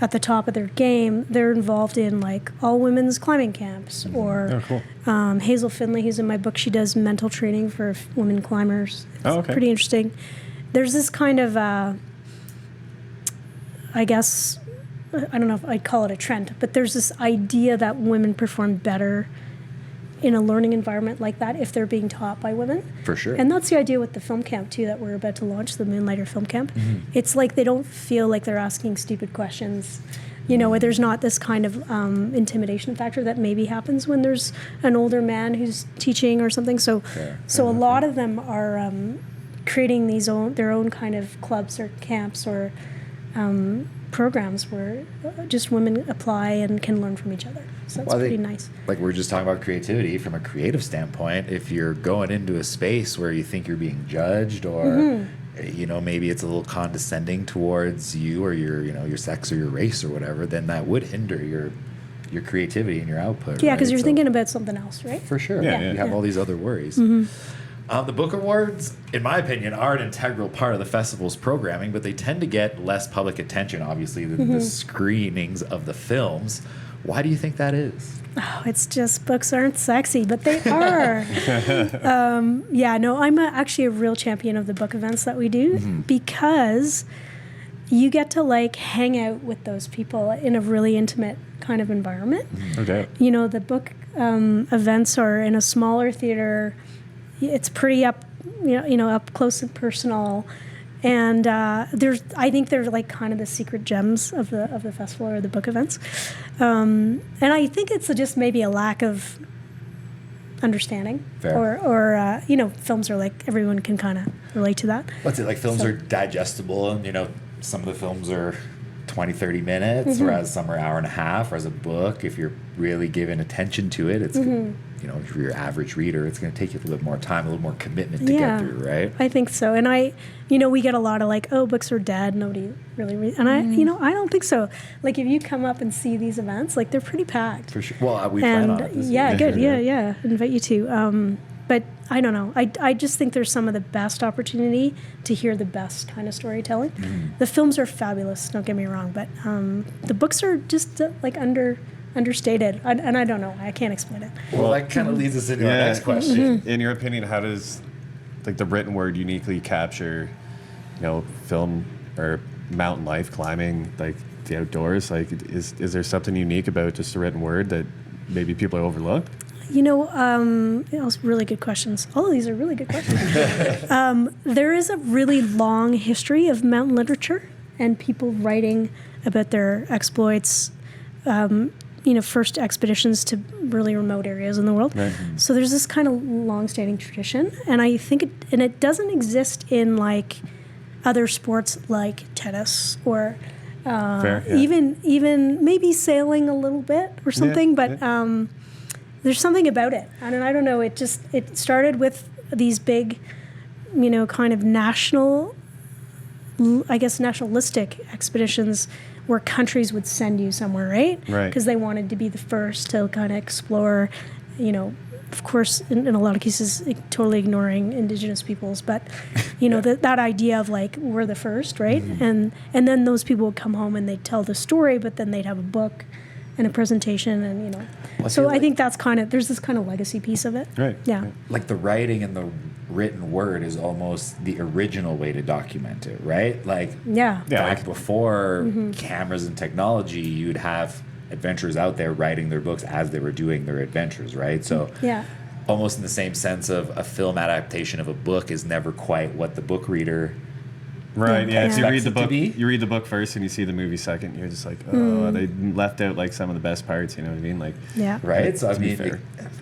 at the top of their game, they're involved in all women's climbing camps, or Hazel Finley, who's in my book, she does mental training for women climbers. It's pretty interesting. There's this kind of I guess, I don't know if I'd call it a trend, but there's this idea that women perform better in a learning environment like that if they're being taught by women. For sure. And that's the idea with the film camp too that we're about to launch, the Moonlighter Film Camp. It's like they don't feel like they're asking stupid questions. You know, there's not this kind of intimidation factor that maybe happens when there's an older man who's teaching or something. So a lot of them are creating their own kind of clubs or camps or programs where just women apply and can learn from each other. So that's pretty nice. Like we were just talking about creativity from a creative standpoint. If you're going into a space where you think you're being judged or you know, maybe it's a little condescending towards you or your sex or your race or whatever, then that would hinder your creativity and your output. Yeah, because you're thinking about something else, right? For sure. Yeah. You have all these other worries. The book awards, in my opinion, are an integral part of the festival's programming, but they tend to get less public attention, obviously, than the screenings of the films. Why do you think that is? Oh, it's just books aren't sexy, but they are. I'm actually a real champion of the book events that we do because you get to like hang out with those people in a really intimate kind of environment. Okay. You know, the book events are in a smaller theater. It's pretty up close and personal. And I think they're like kind of the secret gems of the festival or the book events, and I think it's just maybe a lack of understanding. Fair. or films are like everyone can kind of relate to that. What's it like? Films are digestible, and some of the films are 20, 30 minutes, whereas some are hour and a half. Whereas a book, if you're really giving attention to it, it's for your average reader, it's going to take you a little bit more time, a little more commitment to get through, right? I think so. And we get a lot of like, oh, books are dead. Nobody really reads. And I don't think so. Like if you come up and see these events, like they're pretty packed. For sure. Well, we plan on it this year. Good. Yeah. Invite you to. But I don't know. I just think there's some of the best opportunity to hear the best kind of storytelling. The films are fabulous. Don't get me wrong, but the books are just like understated, and I don't know. I can't explain it. Well, that kind of leads us into our next question. In your opinion, how does like the written word uniquely capture, film or mountain life, climbing, like the outdoors? Like, is there something unique about just the written word that maybe people overlook? Really good questions. All of these are really good questions. There is a really long history of mountain literature and people writing about their exploits, first expeditions to really remote areas in the world. Right. So there's this kind of long-standing tradition, and I think it doesn't exist in like other sports like tennis or even maybe sailing a little bit or something, but there's something about it. I don't know. It started with these big, kind of nationalistic expeditions where countries would send you somewhere, right? Right. Because they wanted to be the first to kind of explore, of course, in a lot of cases, totally ignoring indigenous peoples, but, that idea of like, we're the first, right? And then those people would come home and they'd tell the story, but then they'd have a book and a presentation and, So I think that's there's this kind of legacy piece of it. Right. Yeah. Like the writing and the written word is almost the original way to document it, right? Like back before cameras and technology, you'd have adventurers out there writing their books as they were doing their adventures, right? So almost in the same sense of a film adaptation of a book is never quite what the book reader If you read the book first and you see the movie second, you're just like, oh, they left out like some of the best parts, you know what I mean? Like, right? So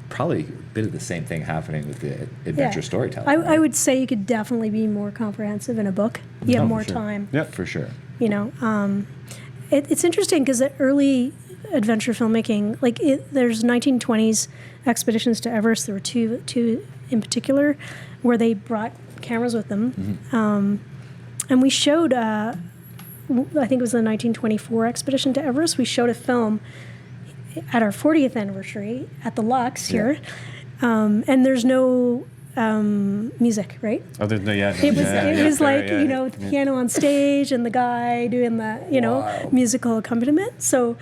probably a bit of the same thing happening with the adventure storytelling. I would say you could definitely be more comprehensive in a book. You have more time. Yeah, for sure. It's interesting because the early adventure filmmaking, there's 1920s expeditions to Everest. There were two in particular where they brought cameras with them. And we showed, I think it was the 1924 expedition to Everest. We showed a film at our 40th anniversary at the Lux here. And there's no music, right? Oh, there's no, It was the piano on stage and the guy doing the, musical accompaniment. So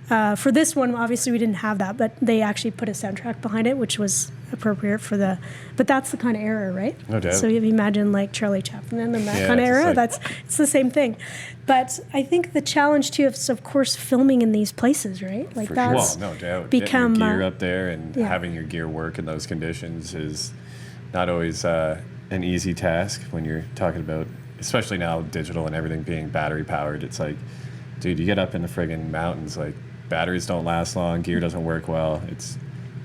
For this one, obviously we didn't have that, but they actually put a soundtrack behind it, which was appropriate for but that's the kind of era, right? No doubt. So if you imagine like Charlie Chaplin and that Yeah, kind of era, it's it's the same thing. But I think the challenge too is, of course, filming in these places, right? Like For that's Well, no doubt. become Getting your gear up there and yeah. having your gear work in those conditions is not always an easy task when you're talking about, especially now digital and everything being battery powered. It's like, dude, you get up in the friggin' mountains, like batteries don't last long, gear doesn't work well. It's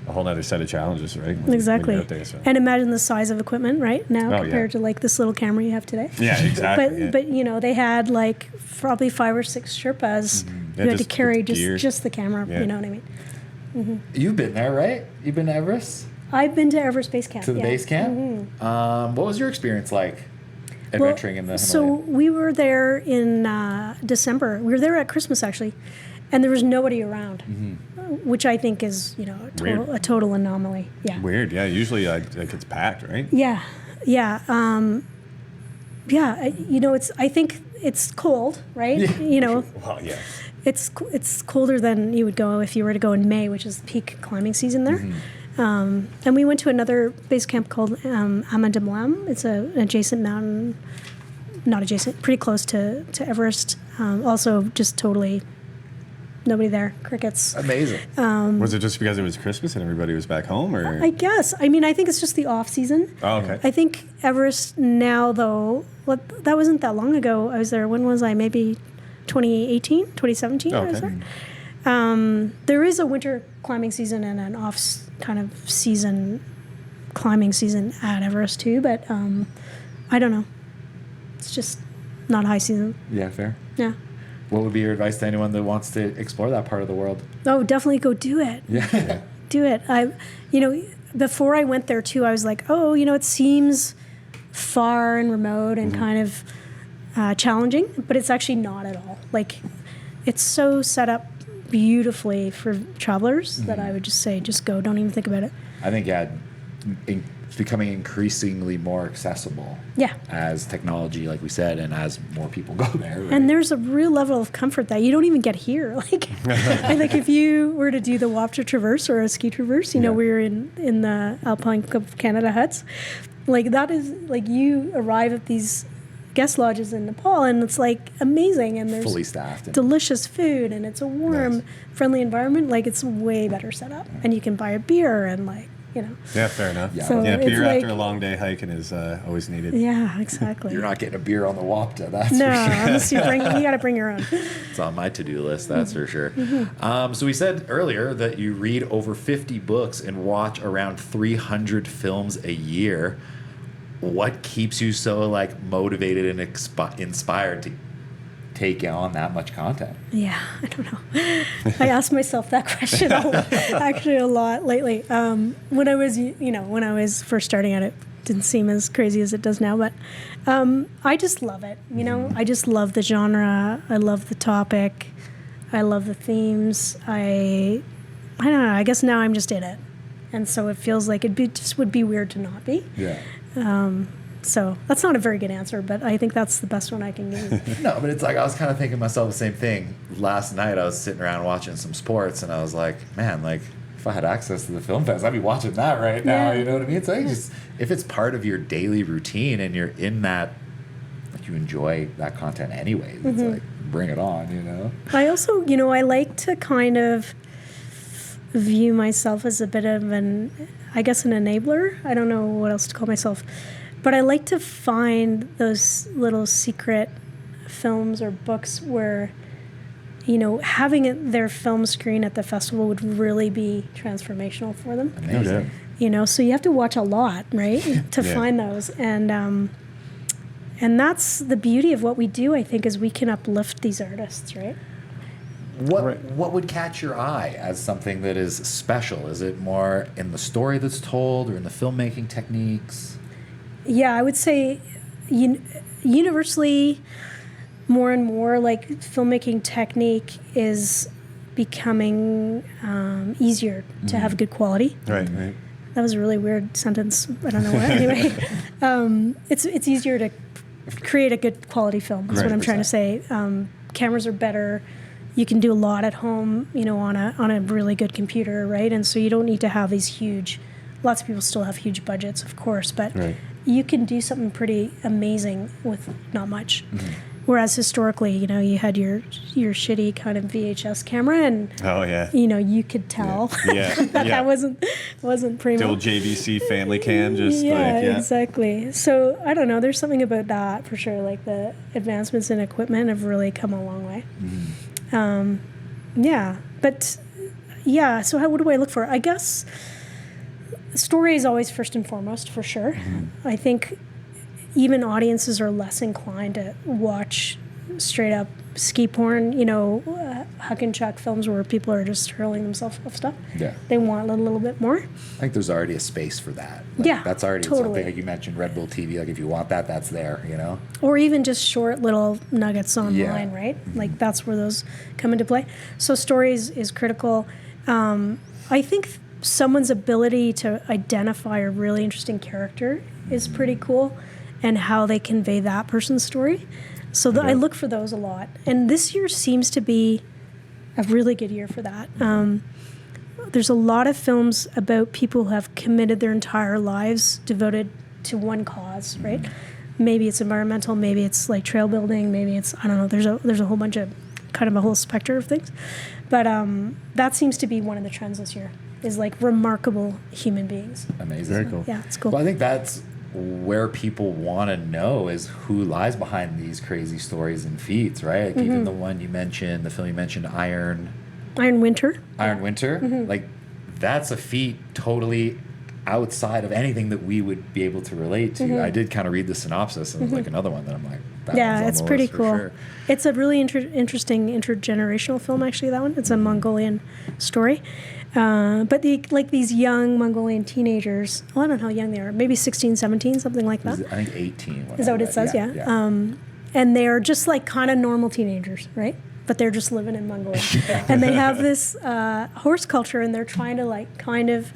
a whole other set of challenges, right? Exactly. When you're out there, so. And imagine the size of equipment right now Oh, compared yeah. to like this little camera you have today. Yeah, exactly. But yeah. but you know, they had like probably 5 or 6 Sherpas Yeah, who had to just carry with gear. just the camera. Yeah. You know what I mean? You've been there, right? You've been to Everest? I've been to Everest Base Camp. To the yeah. base camp? What was your experience like adventuring in the So Himalaya? we were there in December. We were there at Christmas actually, and there was nobody around, which I think is Weird. a total anomaly. Yeah. Weird, yeah. Usually like it's packed, right? Yeah, yeah, yeah. I think it's cold, right? Yeah. You know, Well, yeah. it's colder than you would go if you were to go in May, which is the peak climbing season there. And we went to another base camp called Amandamlam. It's an adjacent mountain, not adjacent, pretty close to Everest. Also, just totally nobody there, crickets. Amazing. Was it just because it was Christmas and everybody was back home, or? I guess. I mean, I think it's just the off season. Oh, okay. I think Everest now, though, that wasn't that long ago. I was there. When was I? Maybe 2018, 2017. Oh, I was okay. there. There is a winter climbing season and an off kind of season climbing season at Everest too, but I don't know. It's just not high season. Yeah, fair. Yeah. What would be your advice to anyone that wants to explore that part of the world? Oh, definitely go do it. Yeah. Do it. Before I went there too, I was like, oh, it seems far and remote and kind of challenging, but it's actually not at all. Like, it's so set up beautifully for travelers that I would just say, just go. Don't even think about it. I think, it's becoming increasingly more accessible Yeah. as technology, like we said, and as more people go there. Right? And there's a real level of comfort that you don't even get here. Like, if you were to do the Wapta Traverse or a ski traverse, Yeah. we're in the Alpine Club of Canada huts. Like, that is, like, you arrive at these guest lodges in Nepal, and it's, like, amazing. And there's fully staffed. delicious food, and it's a warm, Nice. friendly environment. Like, it's way better set up. And you can buy a beer and, like, Yeah, fair enough. Yeah. So yeah, it's beer like- after a long day hiking is always needed. Yeah, exactly. You're not getting a beer on the Wapta, that's No, for sure. unless you got to bring your own. It's on my to-do list, that's for sure. So we said earlier that you read over 50 books and watch around 300 films a year. What keeps you so motivated and inspired to take on that much content? Yeah, I don't know. I ask myself that question actually a lot lately. When I was first starting at it, didn't seem as crazy as it does now, but I just love it. I just love the genre. I love the topic. I love the themes. I don't know. I guess now I'm just in it, and so it feels like would be weird to not be. Yeah. So that's not a very good answer, but I think that's the best one I can give you. No, but it's like I was kind of thinking to myself the same thing. Last night I was sitting around watching some sports, and I was like, man, if I had access to the film fest, I'd be watching that right now. Yeah. You know what I mean? It's like just if it's part of your daily routine and you're in that, you enjoy that content anyways. It's like bring it on. I also, I like to kind of view myself as a bit of an enabler. I don't know what else to call myself. But I like to find those little secret films or books where, having their film screen at the festival would really be transformational for them. Amazing. So you have to watch a lot, right, to Yeah. find those. And that's the beauty of what we do, I think, is we can uplift these artists, right? What would catch your eye as something that is special? Is it more in the story that's told or in the filmmaking techniques? Yeah, I would say universally, more and more, filmmaking technique is becoming easier to have good quality. Right. That was a really weird sentence. I don't know what. Anyway, it's easier to create a good quality film. That's what I'm trying to say. Cameras are better. you can do a lot at home, on a really good computer, right? And so you don't need to have these huge. Lots of people still have huge budgets, of course, but you can do something pretty amazing with not much. Mm-hmm. Whereas historically, you had your shitty kind of VHS camera, and you could tell that wasn't primo. The old JVC family cam, exactly. So I don't know. There's something about that for sure. Like the advancements in equipment have really come a long way. Mm-hmm. So what do I look for? I guess story is always first and foremost, for sure. Mm-hmm. I think even audiences are less inclined to watch straight up ski porn, huck and chuck films where people are just hurling themselves off stuff. Yeah. They want a little bit more. I think there's already a space for that. That's already something, like you mentioned, Red Bull TV. Like if you want that, that's there, Or even just short little nuggets online, right? Mm-hmm. Like that's where those come into play. So stories is critical. I think someone's ability to identify a really interesting character is pretty cool, and how they convey that person's story. So I look for those a lot. And this year seems to be a really good year for that. There's a lot of films about people who have committed their entire lives devoted to one cause, right? Maybe it's environmental, maybe it's like trail building, maybe it's, I don't know, there's a whole bunch of, kind of a whole spectrum of things. But that seems to be one of the trends this year, is like remarkable human beings. Amazing. Very cool. Yeah, it's cool. Well, I think that's where people want to know is who lies behind these crazy stories and feats, right? Like even the one you mentioned, the film you mentioned, Iron Winter. Like that's a feat totally outside of anything that we would be able to relate to. I did kind of read the synopsis, and it was like another one that I'm like, that one's on it's the pretty list for cool. sure. It's a really interesting intergenerational film, actually, that one. It's a Mongolian story. But these young Mongolian teenagers, I don't know how young they are, maybe 16, 17, something like that. I think 18. Is that what it says? Yeah. And they're just like kind of normal teenagers, right? But they're just living in Mongolia. And they have this horse culture, and they're trying to like kind of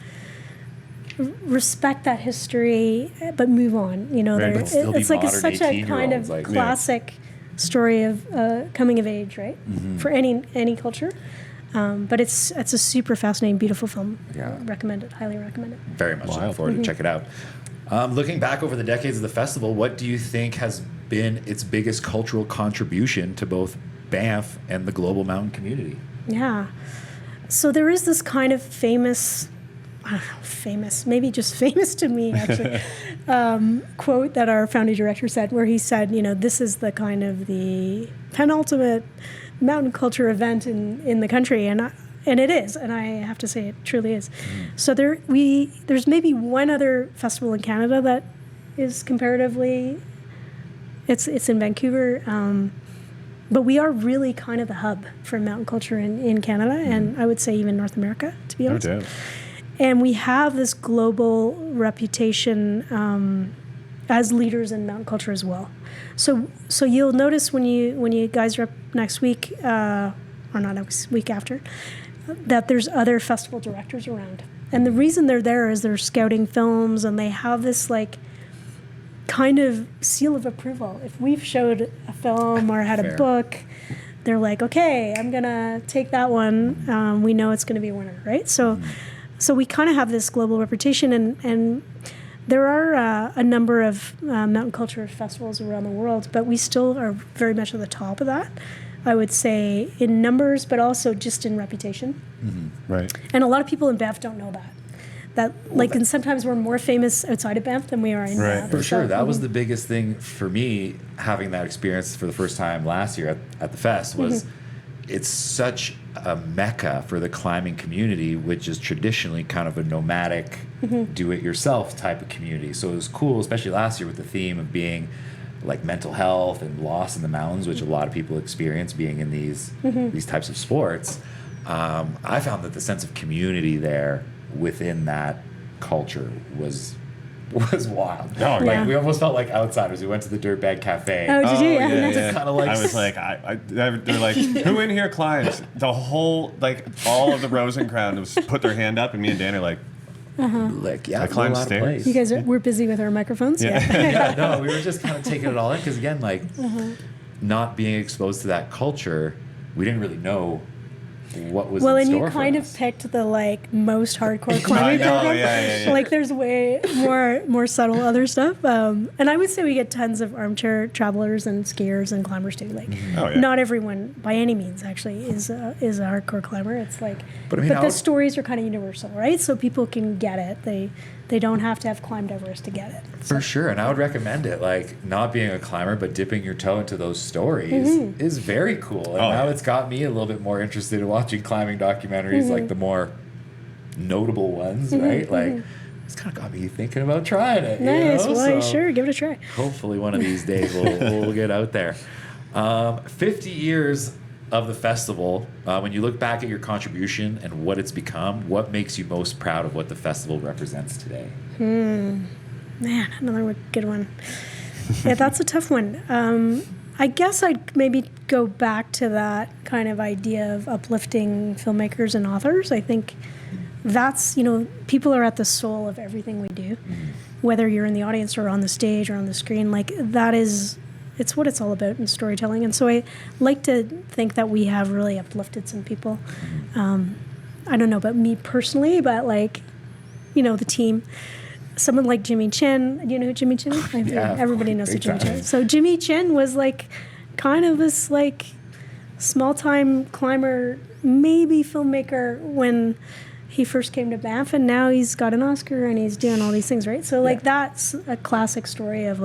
respect that history, but move on. It's like such a kind of classic story of coming of age, right? For any culture. But it's a super fascinating, beautiful film. Yeah. Recommend it. Highly recommend it. Very much looking forward to check it out. Looking back over the decades of the festival, what do you think has been its biggest cultural contribution to both Banff and the global mountain community? Yeah. So there is this kind of famous, maybe just famous to me, actually, quote that our founding director said, where he said, this is the kind of the penultimate mountain culture event in the country, and it is, and I have to say it truly is. So there's maybe one other festival in Canada that is comparatively, it's in Vancouver, but we are really kind of the hub for mountain culture in Canada, and I would say even North America, to be honest. No doubt. And we have this global reputation as leaders in mountain culture as well. So you'll notice when you guys are up next week, or not next week after, that there's other festival directors around. And the reason they're there is they're scouting films, and they have this like kind of seal of approval. If we've showed a film or had a book, they're like, okay, I'm gonna take that one. We know it's gonna be a winner, right? So we kind of have this global reputation, and there are a number of mountain culture festivals around the world, but we still are very much at the top of that, I would say, in numbers, but also just in reputation. Right. And a lot of people in Banff don't know that. And sometimes we're more famous outside of Banff than we are in Banff. For sure. That was the biggest thing for me, having that experience for the first time last year at the fest, was it's such a mecca for the climbing community, which is traditionally kind of a nomadic, do-it-yourself type of community. So it was cool, especially last year, with the theme of being like mental health and loss in the mountains, which a lot of people experience being in these types of sports. I found that the sense of community there within that culture was wild. We almost felt like outsiders. We went to the Dirtbag Cafe. Oh, did you? Yeah. Kind of like, I was like, they're like, who in here climbs? The whole, like, all of the Rosencrown put their hand up, and me and Dan are like, I climbed stairs. You guys we're busy with our microphones. No, we were just kind of taking it all in, because again, like not being exposed to that culture, we didn't really know what was well, in and store you kind for of us. picked the like most hardcore climbing I know, program. yeah. Like there's way more subtle other stuff. And I would say we get tons of armchair travelers and skiers and climbers too. Like Oh, yeah. not everyone by any means actually is a hardcore climber. It's like, But I mean, the stories are kind of universal, right? So people can get it. They don't have to have climbed Everest to get it. For sure, and I would recommend it. Like, not being a climber, but dipping your toe into those stories is very cool. And now it's got me a little bit more interested in watching climbing documentaries, like the more notable ones, right? Like, it's kind of got me thinking about trying it. Nice. You know? Well, So sure, give it a try. hopefully, one of these days we'll get out there. 50 years of the festival. When you look back at your contribution and what it's become, what makes you most proud of what the festival represents today? Man, another good one. Yeah, that's a tough one. I guess I'd maybe go back to that kind of idea of uplifting filmmakers and authors. I think that's, people are at the soul of everything we do, whether you're in the audience or on the stage or on the screen. Like, it's what it's all about in storytelling. And so I like to think that we have really uplifted some people. I don't know about me personally, but the team. Someone like Jimmy Chin. Do you know who Jimmy Chin is? Yeah, everybody knows who big Jimmy Chin time. is. So Jimmy Chin was kind of this small-time climber, maybe filmmaker when he first came to Banff, and now he's got an Oscar and he's doing all these things, right? So that's a classic story of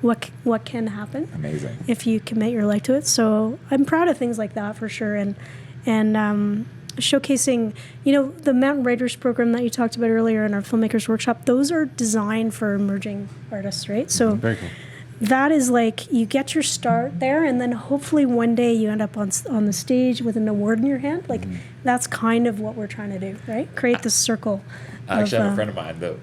what can happen. Amazing. If you commit your life to it. So I'm proud of things like that for sure, and showcasing, the Mountain Writers program that you talked about earlier in our filmmakers workshop. Those are designed for emerging artists, right? So Very cool. that is you get your start there, and then hopefully one day you end up on the stage with an award in your hand. That's kind of what we're trying to do, right? Create this circle. I actually have a friend of mine that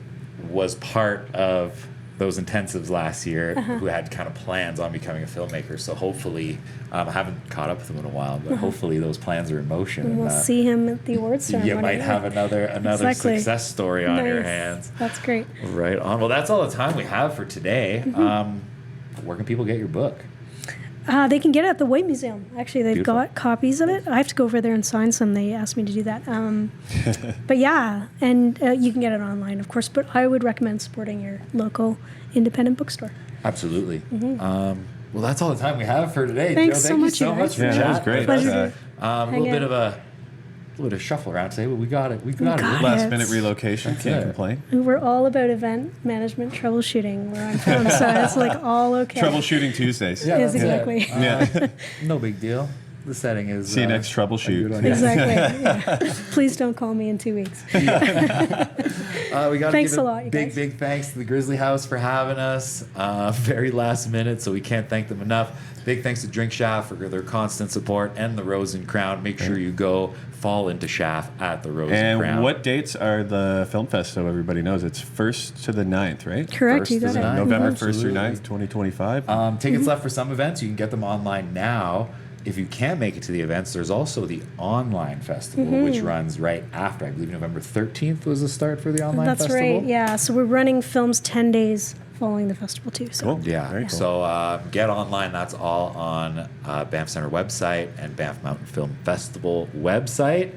was part of those intensives last year who had kind of plans on becoming a filmmaker. So hopefully, I haven't caught up with him in a while, but hopefully those plans are in motion. And we'll see him at the awards ceremony. You might have another Exactly. success story on your Nice. hands. That's great. Right on. Well, that's all the time we have for today. Where can people get your book? They can get it at the White Museum. Actually, they've Beautiful. got copies of it. I have to go over there and sign some. They asked me to do that. But yeah, and you can get it online, of course. But I would recommend supporting your local independent bookstore. Absolutely. Well, that's all the time we have for today. Thanks Joe, so thank much, you so you much guys. for Yeah, that was chatting great. with us. Pleasure. A Hang little bit out. of a shuffle around today, but we got it. We got got it. it. Last minute relocation. Can't it. complain. We're all about event management troubleshooting. We're on film, so it's all okay. Troubleshooting Tuesdays. Yeah, Yes, that's it. exactly. Yeah. No big deal. The setting is. See you next troubleshoot. a good one. Exactly. Yeah. Please don't call me in 2 weeks. We got Thanks give a lot, you guys. Big thanks to the Grizzly House for having us. Very last minute, so we can't thank them enough. Big thanks to Drink Shaft for their constant support and the Rose and Crown. Make sure you go fall into Shaft at the Rose and Crown. And what dates are the film fest? So everybody knows it's 1st to the 9th, right? Correct, First you to got the it. ninth. November 1st through Absolutely. 9th, 2025. Tickets left for some events. You can get them online now. If you can't make it to the events, there's also the online festival, which runs right after. I believe November 13th was the start for the online That's festival. right. Yeah. So we're running films 10 days following the festival too. So Cool. Yeah. Very cool. So get online. That's all on Banff Center website and Banff Mountain Film Festival website.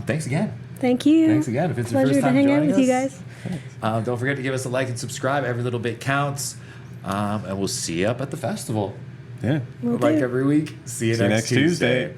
Thanks again. thank you. Thanks again. If it's your Pleasure first to time hang out joining with you us, guys. don't forget to give us a like and subscribe. Every little bit counts. And we'll see you up at the festival. Yeah. Will Like do. every week. See you See you next next Tuesday.